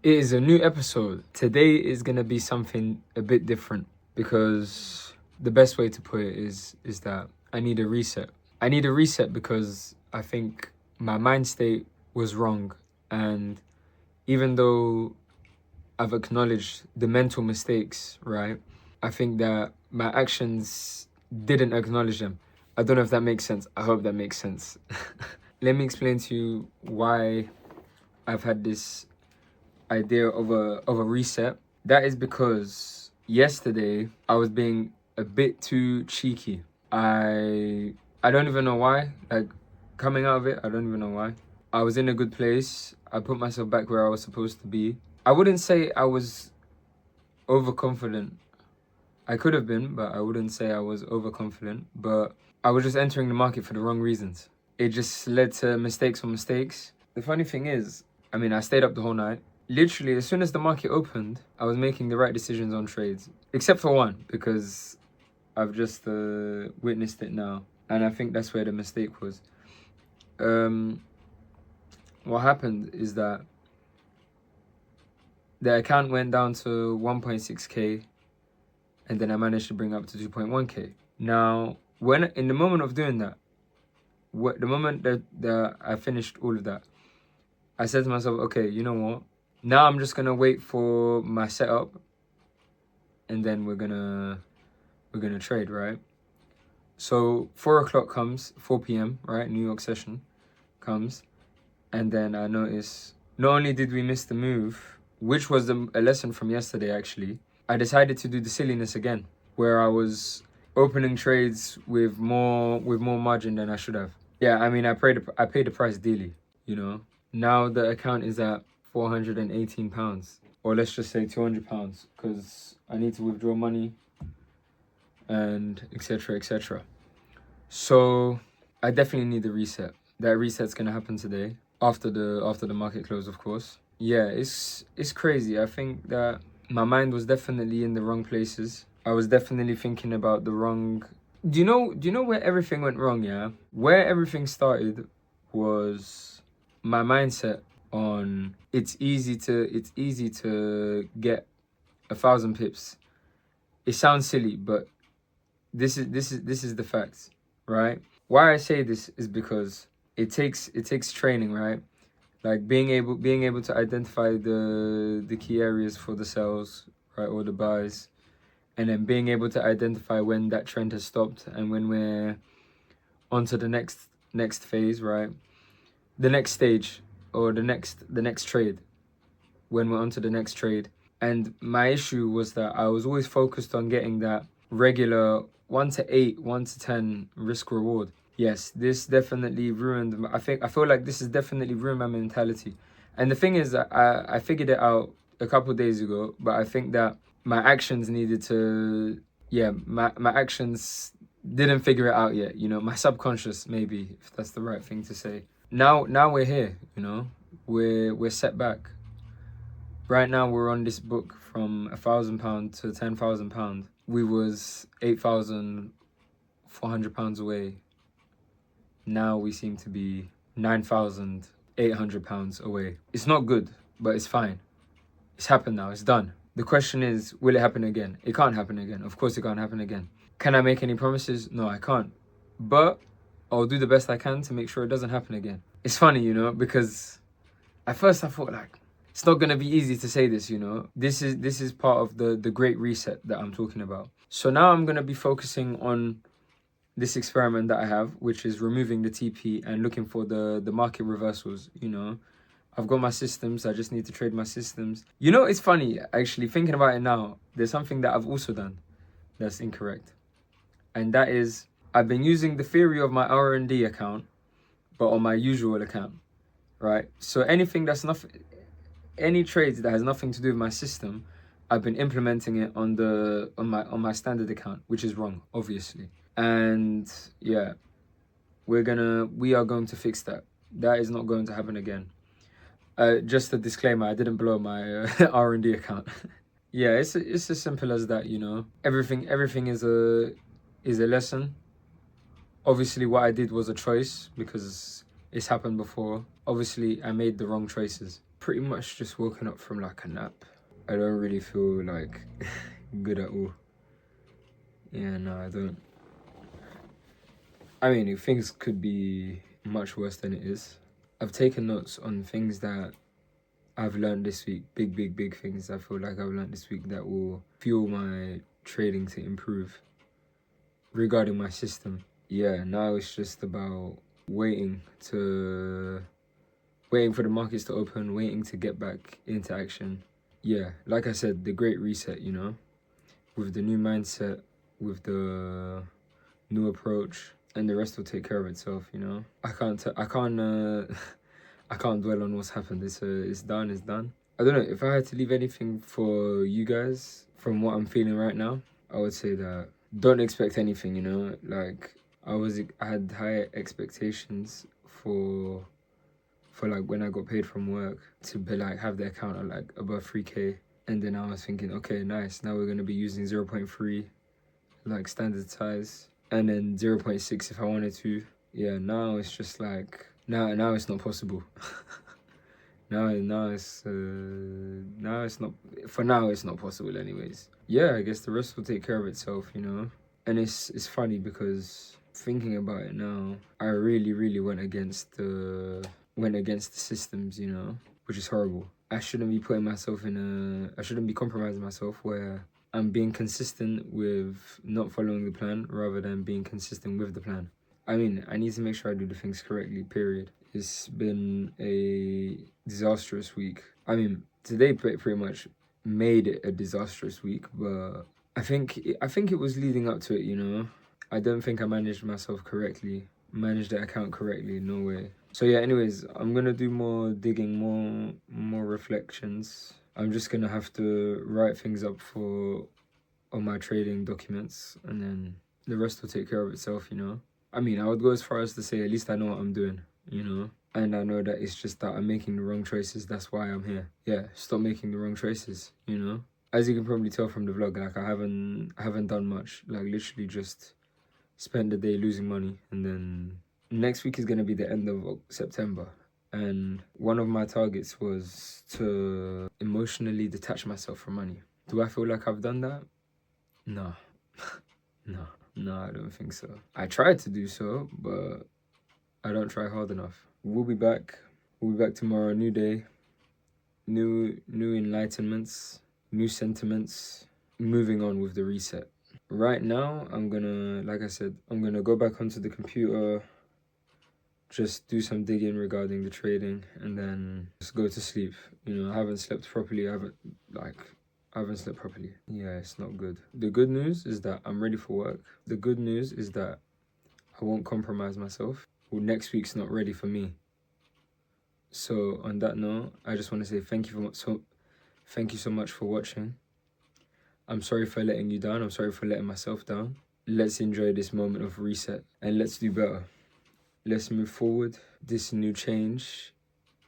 It is a new episode. Today is gonna be something a bit different because the best way to put it is that I need a reset. I need a reset because I think my mind state was wrong, and even though I've acknowledged the mental mistakes, right? I think that my actions didn't acknowledge them. I don't know if that makes sense. I hope that makes sense. Let me explain to you why I've had this idea of a reset. That is because yesterday I was being a bit too cheeky. I don't even know why. Like, coming out of it, I don't even know why. I was in a good place. I put myself back where I was supposed to be. I wouldn't say I was overconfident. I could have been, but I wouldn't say I was overconfident. But I was just entering the market for the wrong reasons. It just led to mistakes on mistakes. The funny thing is, I stayed up the whole night. Literally, as soon as the market opened, I was making the right decisions on trades. Except for one, because I've just witnessed it now. And I think that's where the mistake was. What happened is that the account went down to 1.6k, and then I managed to bring up to 2.1k. Now, in the moment of doing that, the moment that I finished all of that, I said to myself, okay, you know what? Now I'm just gonna wait for my setup, and then we're gonna trade, right? So 4 o'clock comes, 4 p.m., right? New York session comes, and then I notice not only did we miss the move, which was a lesson from yesterday actually, I decided to do the silliness again, where I was opening trades with more margin than I should have. Yeah, I paid the price dearly, you know. Now the account is at £418, or let's just say £200, because I need to withdraw money and etc. etc. So I definitely need a reset. That reset's gonna happen today after the market close, of course. Yeah, it's crazy. I think that my mind was definitely in the wrong places. I was definitely thinking about the wrong. Do you know where everything went wrong? Yeah, where everything started was my mindset on it's easy to get 1,000 pips. It sounds silly, but this is the facts, right? Why I say this is because it takes training, right? Like being able to identify the key areas for the sells, right, or the buys, and then being able to identify when that trend has stopped and when we're onto the next phase, right? The next stage, or the next trade, when we're onto the next trade. And my issue was that I was always focused on getting that regular 1 to 8, 1 to 10 risk reward. Yes, this definitely ruined. I feel like this has definitely ruined my mentality. And the thing is that I figured it out a couple of days ago, but I think that my actions needed to. Yeah, my actions didn't figure it out yet. You know, my subconscious, maybe, if that's the right thing to say. Now we're here. You know, we're set back. Right now we're on this book from £1,000 to £10,000. We was £8,400 away. Now we seem to be £9,800 away. It's not good, but it's fine. It's happened now. It's done. The question is, will it happen again? It can't happen again. Of course it can't happen again. Can I make any promises? No, I can't. But I'll do the best I can to make sure it doesn't happen again. It's funny, you know, because at first I thought, like, it's not going to be easy to say this, you know. This is part of the great reset that I'm talking about. So now I'm going to be focusing on this experiment that I have, which is removing the TP and looking for the market reversals, you know. I've got my systems. I just need to trade my systems. You know, it's funny, actually, thinking about it now. There's something that I've also done that's incorrect. And that is, I've been using the theory of my R&D account, but on my usual account, right? So anything that's nothing, any trades that has nothing to do with my system, I've been implementing it on my standard account, which is wrong, obviously. And yeah, we are going to fix that. That is not going to happen again. Just a disclaimer, I didn't blow my R&D account. Yeah, it's as simple as that, you know. Everything is a lesson. Obviously, what I did was a choice because it's happened before. Obviously, I made the wrong choices. Pretty much just woken up from like a nap. I don't really feel like good at all. Yeah, no, I don't. I mean, things could be much worse than it is. I've taken notes on things that I've learned this week, big things I feel like I've learned this week that will fuel my trading to improve regarding my system. Yeah, now it's just about waiting for the markets to open, waiting to get back into action. Yeah, like I said, the great reset, you know, with the new mindset, with the new approach, and the rest will take care of itself, you know. I can't I can't dwell on what's happened. It's done, it's done. I don't know, if I had to leave anything for you guys from what I'm feeling right now, I would say that don't expect anything, you know. Like I had high expectations for like when I got paid from work to be like have the account at like above 3K, and then I was thinking, okay, nice, now we're gonna be using 0.3 like standard size, and then 0.6 if I wanted to. Yeah, now it's just like now it's not possible. now it's not, for now it's not possible anyways. Yeah, I guess the rest will take care of itself, you know. And it's funny because thinking about it now, I really went against the systems, you know, which is horrible. I shouldn't be I shouldn't be compromising myself where I'm being consistent with not following the plan rather than being consistent with the plan. I mean, I need to make sure I do the things correctly, period. It's been a disastrous week. I mean, today pretty much made it a disastrous week, but I think it was leading up to it, you know. I don't think I managed myself correctly, managed the account correctly, no way. So yeah, anyways, I'm gonna do more digging, more reflections. I'm just gonna have to write things up on my trading documents, and then the rest will take care of itself, you know. I mean, I would go as far as to say at least I know what I'm doing, you know. And I know that it's just that I'm making the wrong choices. That's why I'm here. Yeah, stop making the wrong choices, you know. As you can probably tell from the vlog, like I haven't done much. Like literally just spent the day losing money, and then next week is gonna be the end of September. And one of my targets was to emotionally detach myself from money. Do I feel like I've done that? No. No, I don't think so. I tried to do so, but I don't try hard enough. We'll be back. We'll be back tomorrow. New day, new enlightenments, new sentiments. Moving on with the reset. Right now, like I said, I'm gonna go back onto the computer, just do some digging regarding the trading, and then just go to sleep. You know, I haven't slept properly. I haven't slept properly. Yeah, it's not good. The good news is that I'm ready for work. The good news is that I won't compromise myself. Well, next week's not ready for me. So on that note, I just want to say thank you so much for watching. I'm sorry for letting you down. I'm sorry for letting myself down. Let's enjoy this moment of reset and let's do better. Let's move forward, this new change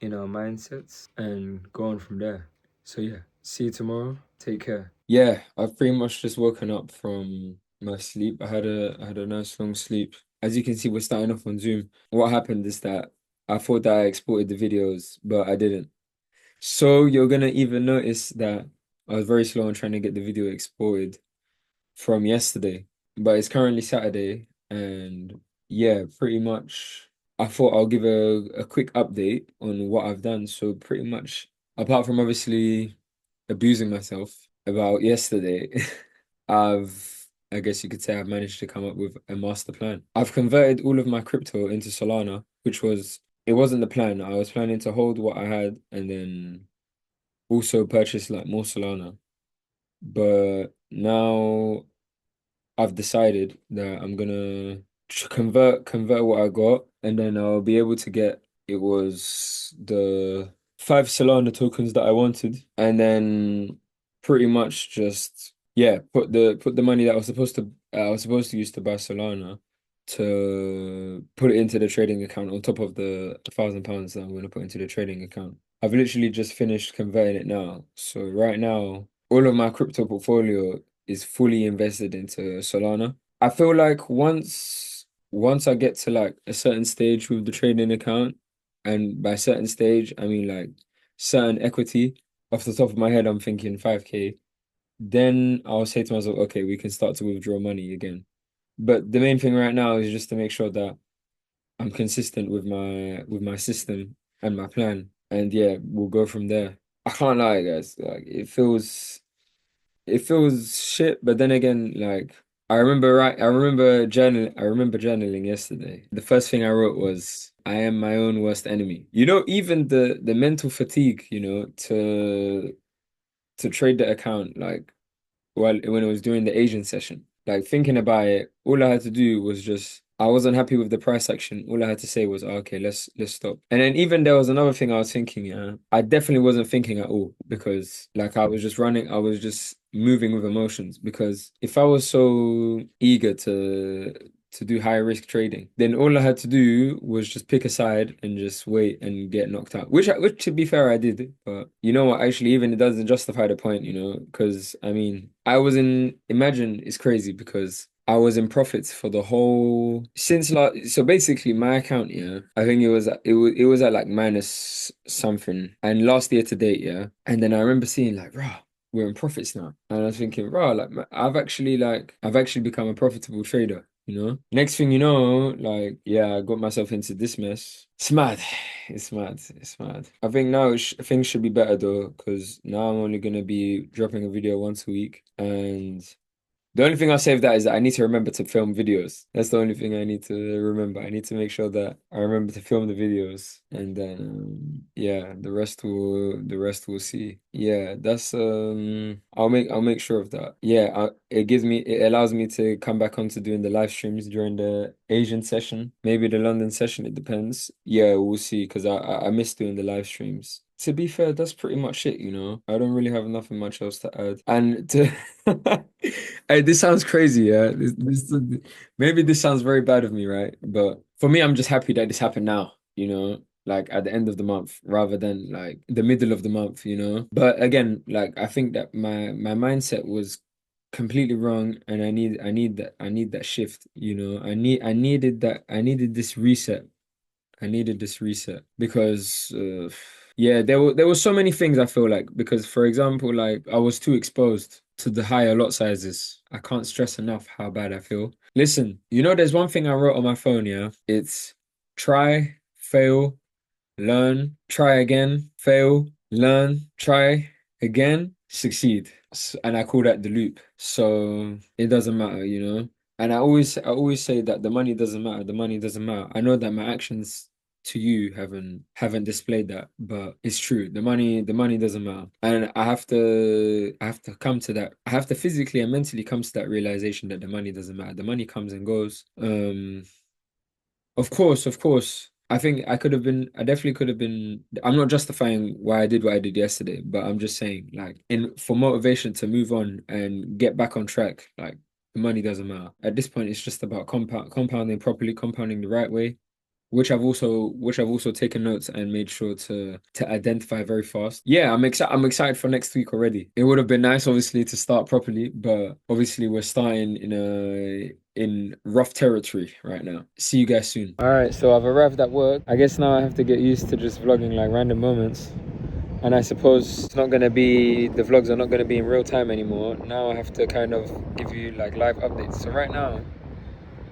in our mindsets, and go on from there. So yeah, see you tomorrow. Take care. Yeah, I've pretty much just woken up from my sleep. I had a nice long sleep. As you can see, we're starting off on Zoom. What happened is that I thought that I exported the videos, but I didn't. So you're gonna even notice that I was very slow on trying to get the video exported from yesterday, but it's currently Saturday, and yeah, pretty much I thought I'll give a quick update on what I've done. So pretty much, apart from obviously abusing myself about yesterday, I guess you could say I've managed to come up with a master plan. I've converted all of my crypto into Solana, it wasn't the plan. I was planning to hold what I had and then also purchase like more Solana. But now I've decided that I'm gonna convert what I got, and then I'll be able to get, it was the 5 Solana tokens that I wanted, and then pretty much just, yeah, put the money that I was supposed to use to buy Solana, to put it into the trading account on top of the £1,000 that I'm gonna put into the trading account. I've literally just finished converting it now. So right now, all of my crypto portfolio is fully invested into Solana. I feel like once I get to like a certain stage with the trading account, and by certain stage I mean like certain equity, off the top of my head, I'm thinking 5K. Then I'll say to myself, okay, we can start to withdraw money again. But the main thing right now is just to make sure that I'm consistent with my system and my plan. And yeah, we'll go from there. I can't lie, guys. Like it feels shit, but then again, like I remember journaling yesterday. The first thing I wrote was I am my own worst enemy. Even the mental fatigue, to trade the account, like when it was during the Asian session. Like thinking about it, all I had to do was just I wasn't happy with the price action. All I had to say was, "Oh, okay, let's stop." And then even there was another thing I was thinking, yeah. I definitely wasn't thinking at all because like I was just moving with emotions because if I was so eager to do high risk trading, then all I had to do was just pick a side and just wait and get knocked out. Which to be fair, I did. But you know what? Actually, even it doesn't justify the point, because I mean, imagine it's crazy because I was in profits for the whole since last. So basically, my account, yeah, I think it was at like minus something, and last year to date, yeah, and then I remember seeing like, rah, we're in profits now, and I was thinking, rah, like I've actually become a profitable trader. Next thing you know, like, yeah, I got myself into this mess. It's mad. It's mad. It's mad. I think now things should be better though, because now I'm only gonna be dropping a video once a week, and the only thing I'll say of that is that I need to remember to film videos. That's the only thing I need to remember. I need to make sure that I remember to film the videos, and then yeah, the rest we'll see. Yeah, that's I'll make sure of that. Yeah, it allows me to come back onto doing the live streams during the Asian session, maybe the London session. It depends. Yeah, we'll see because I miss doing the live streams. To be fair, that's pretty much it. I don't really have nothing much else to add. And to hey, this sounds crazy, yeah. Maybe this sounds very bad of me, right? But for me, I'm just happy that this happened now, like at the end of the month rather than like the middle of the month. But again, like I think that my mindset was completely wrong, and I need that shift. I needed this reset. I needed this reset because yeah, there were so many things I feel like because for example, like I was too exposed to the higher lot sizes. I can't stress enough how bad I feel. Listen, there's one thing I wrote on my phone, yeah. It's try, fail, learn, try again, fail, learn, try again, succeed. And I call that the loop. So it doesn't matter. And I always say that the money doesn't matter. The money doesn't matter. I know that my actions to you haven't displayed that, but it's true. The money doesn't matter. And I have to come to that. I have to physically and mentally come to that realization that the money doesn't matter. The money comes and goes. Of course. I think I definitely could have been. I'm not justifying why I did what I did yesterday, but I'm just saying, like, for motivation to move on and get back on track, like, the money doesn't matter. At this point, it's just about compounding properly, compounding the right way, which I've also taken notes and made sure to identify very fast. Yeah, I'm excited for next week already. It would have been nice, obviously, to start properly, but obviously we're starting in rough territory right now. See you guys soon. All right, so I've arrived at work. I guess now I have to get used to just vlogging like random moments. And I suppose the vlogs are not gonna be in real time anymore. Now I have to kind of give you like live updates. So right now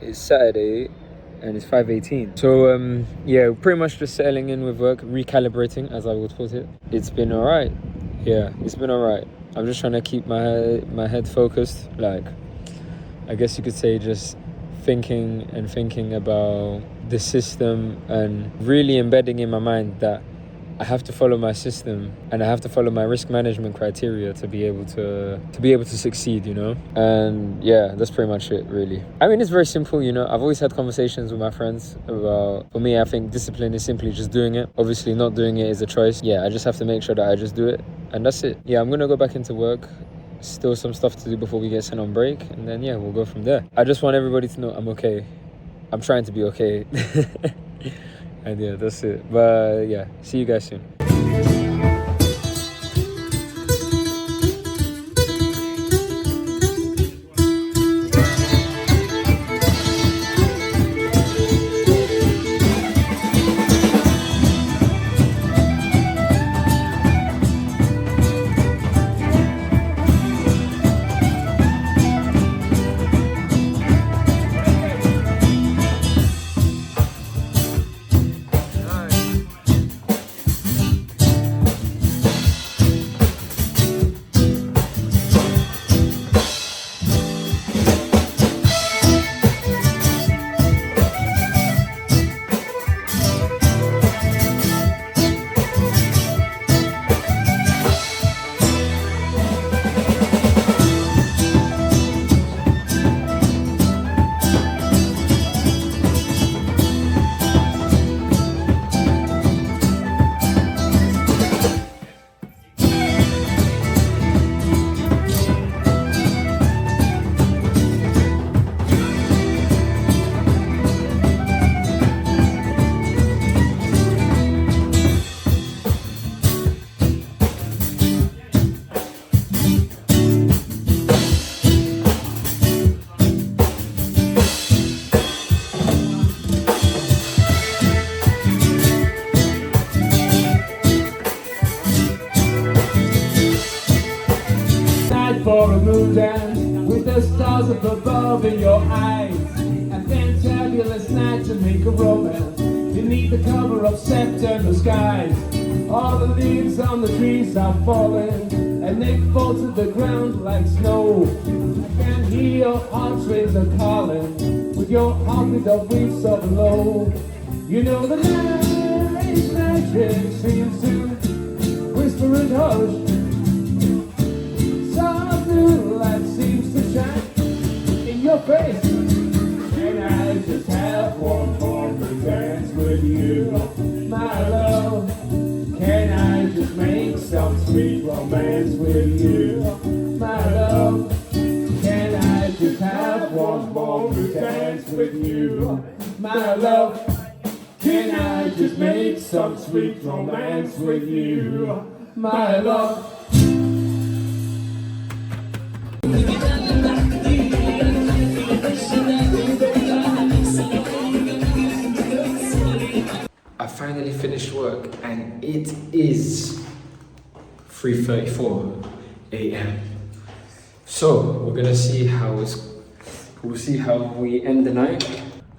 it's Saturday and it's 5:18. So yeah, pretty much just settling in with work, recalibrating as I would put it. It's been all right. Yeah, it's been all right. I'm just trying to keep my head focused, like I guess you could say just thinking about the system and really embedding in my mind that I have to follow my system and I have to follow my risk management criteria to be able to succeed, And yeah, that's pretty much it, really. I mean, it's very simple, I've always had conversations with my friends about, for me, I think discipline is simply just doing it. Obviously, not doing it is a choice. Yeah, I just have to make sure that I just do it, and that's it. Yeah, I'm gonna go back into work. Still some stuff to do before we get sent on break, and then yeah, we'll go from there. I just want everybody to know I'm okay. I'm trying to be okay. And yeah, that's it. But yeah, see you guys soon. for a moon dance with the stars up above in your eyes. A fantabulous night to make a romance beneath the cover of September skies. All the leaves on the trees are falling and they fall to the ground like snow. I can hear your heartstrings are calling with your heartbeat of weeps so low. You know the night's magic seems to whisper and hush. Soft blue light seems to shine in your face. Can I just have one more dance with you, my love? Can I just make some sweet romance with you, my love? Can I just have one more dance with you, my love? Can I just make some sweet romance with you, my love? I finally finished work and it is 3:34 a.m. So we're gonna see how we end the night.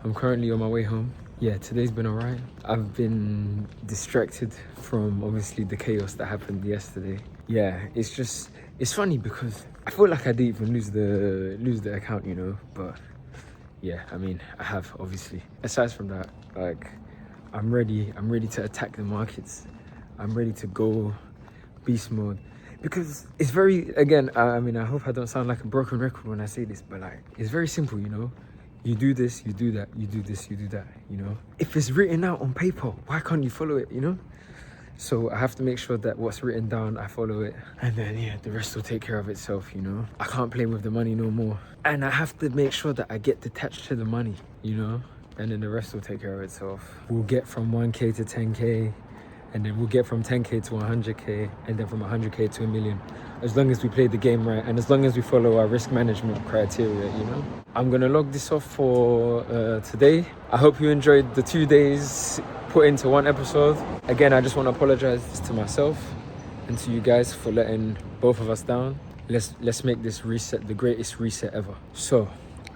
I'm currently on my way home. Yeah, today's been alright. I've been distracted from obviously the chaos that happened yesterday. Yeah, it's funny because I feel like I didn't even lose the account, you know, but yeah, I mean, I have obviously. Aside from that, like, I'm ready to attack the markets. I'm ready to go beast mode because it's very, again, I mean, I hope I don't sound like a broken record when I say this, but like, it's very simple, you know. You do this, you do that, you do this, you do that, you know. If it's written out on paper, why can't you follow it, you know? So I have to make sure that what's written down, I follow it. And then, yeah, the rest will take care of itself, you know? I can't play with the money no more. And I have to make sure that I get detached to the money, you know? And then the rest will take care of itself. We'll get from 1K to 10K, and then we'll get from 10K to 100K, and then from 100K to 1 million. As long as we play the game right, and as long as we follow our risk management criteria, you know? I'm gonna log this off for today. I hope you enjoyed the 2 days put into one episode. Again, I just want to apologize to myself and to you guys for letting both of us down. Let's make this reset the greatest reset ever. So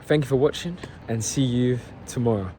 thank you for watching and see you tomorrow.